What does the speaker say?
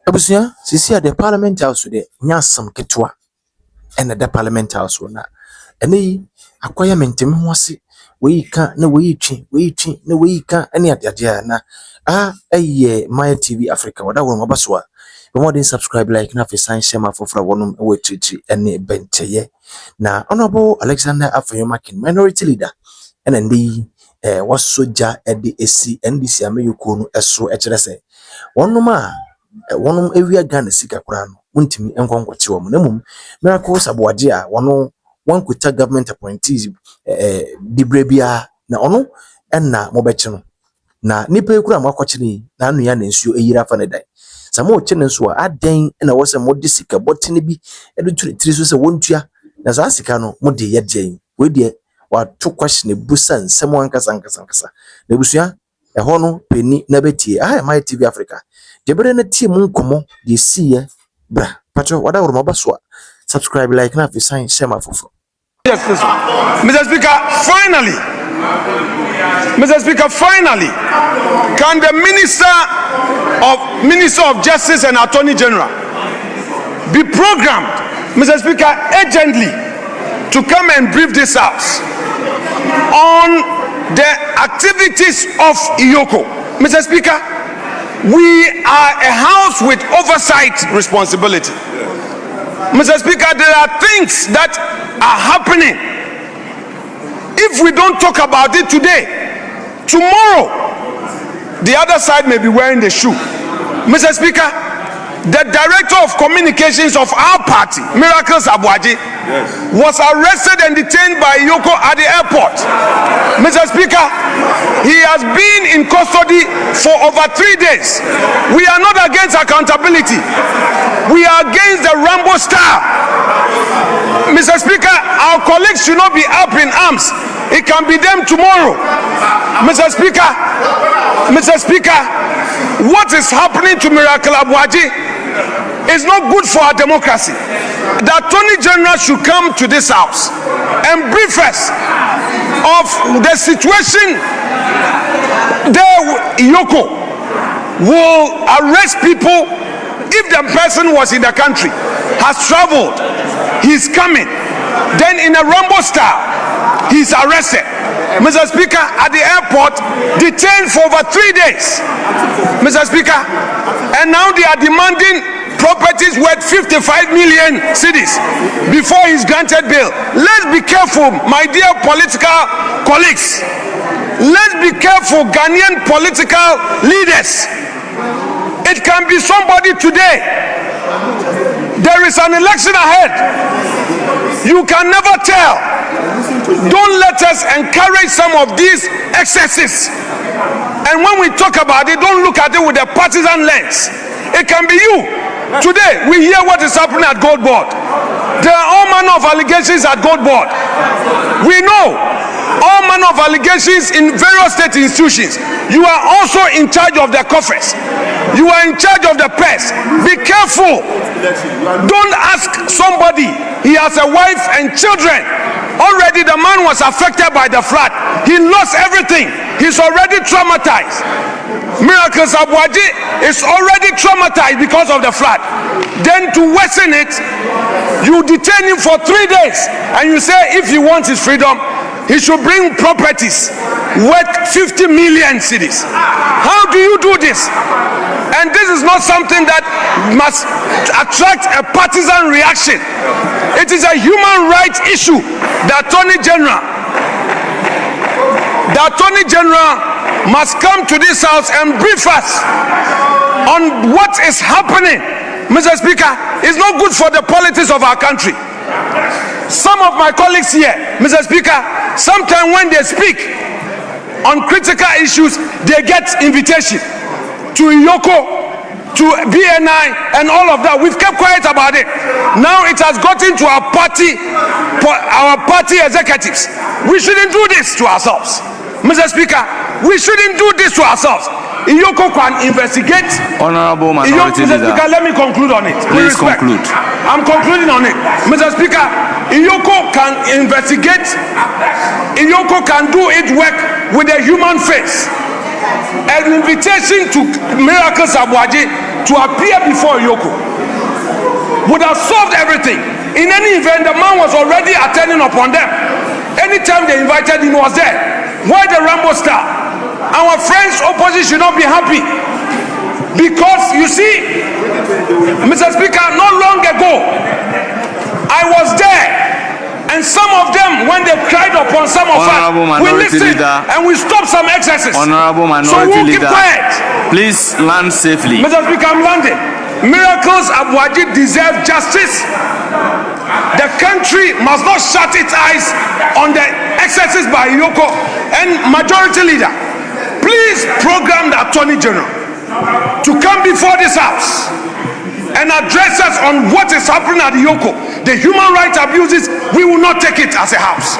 Abusia, sisi at the Parliament House today, nyasam ketwa, and at the Parliament House na. Ene akwaya mentem ho ase we ka na we twi na we ka ene adia na my TV Africa wada wo mabaso a be more than subscribe like na fi sign share ma fofra wonum we twi ene benteye na honorable Alexander Afenyomakin minority leader ene ndi was soja NDC NDC ameyuko no eso ekere se wonum ewia Ghana sika kura no untimi enkonkwache wo na mum miracles Aboagye a wono one could tell government appointees dibrebia na ono enna mobeche no na nipa ekura makwache ni na anu ya na nsuo eyira fa ne dan samo oche ne nso a aden na wo se modi sika botene bi edu tiri so se wontua na so asika no modi ye den we de wa to question busa nsem ankasa na busua ho no peni na betie my TV Africa debere na tie mu nkomo de siye bra patro wada woro mabaso subscribe like na fi sign share ma fofo. Yes, Mr. Speaker, finally, can the Minister of Justice and Attorney General be programmed, Mr. Speaker, urgently to come and brief this House on the activities of Iyoko? Mr. Speaker, we are a House with oversight responsibility. Mr. Speaker, there are things that are happening. If we don't talk about it today, tomorrow the other side may be wearing the shoe. Mr. Speaker, the director of communications of our party, Miracles Aboagye, was arrested and detained by Iyoko at the airport. Mr. Speaker, he has been in custody for over 3 days. We are not against accountability. We are against the Rambo star. Mr. Speaker, our colleagues should not be up in arms. It can be them tomorrow. Mr. Speaker, what is happening to Miracle Aboagye is not good for our democracy. The Attorney General should come to this House and brief us of the situation. Iyoko will arrest people if the person was in the country, has traveled, he's coming, then in a Rambo style, he's arrested. Mr. Speaker, at the airport, detained for over 3 days. Mr. Speaker, and now they are demanding properties worth 55 million cedis before he's granted bail. Let's be careful, my dear political colleagues. Let's be careful, Ghanaian political leaders. It can be somebody today. There is an election ahead. You can never tell. Don't let us encourage some of these excesses. And when we talk about it, don't look at it with a partisan lens. It can be you. Today, we hear what is happening at Gold Board. There are all manner of allegations at Gold Board. We know all manner of allegations in various state institutions. You are also in charge of the coffers. You are in charge of the press. Be careful. Don't ask somebody. He has a wife and children. Already the man was affected by the flood. He lost everything. He's already traumatized. Miracles Aboagye is already traumatized because of the flood. Then to worsen it, you detain him for 3 days and you say if he wants his freedom, he should bring properties worth 50 million cedis. How do you do this? And this is not something that must attract a partisan reaction. It is a human rights issue. The Attorney General must come to this House and brief us on what is happening. Mr. Speaker, it's not good for the politics of our country. Some of my colleagues here, Mr. Speaker, sometimes when they speak on critical issues, they get invitation to Iyoko, to BNI, and all of that. We've kept quiet about it. Now it has gotten to our party executives. We shouldn't do this to ourselves. Mr. Speaker, we shouldn't do this to ourselves. Iyoko can investigate. Honorable Minority Mr. Speaker, let me conclude on it. Please conclude. I'm concluding on it. Mr. Speaker, Iyoko can investigate. Iyoko can do it work with a human face. An invitation to Miracles Aboagye to appear before Yoko would have solved everything. In any event, the man was already attending upon them. Anytime they invited him, he was there. Why the Rambo star? Our friends opposition should not be happy. Because you see, Mr. Speaker, not long ago, I was there. And some of them, when they cried upon some of us, we listened and we stopped some excesses. Honorable Minority so we'll Leader, keep quiet. please land safely. Mr. Speaker, I'm landing. Miracles Aboagye deserve justice. The country must not shut its eyes on the excesses by Yoko. And Majority Leader, please program the Attorney General to come before this house and address us on what is happening at Yoko. The human rights abuses, we will not take it as a house.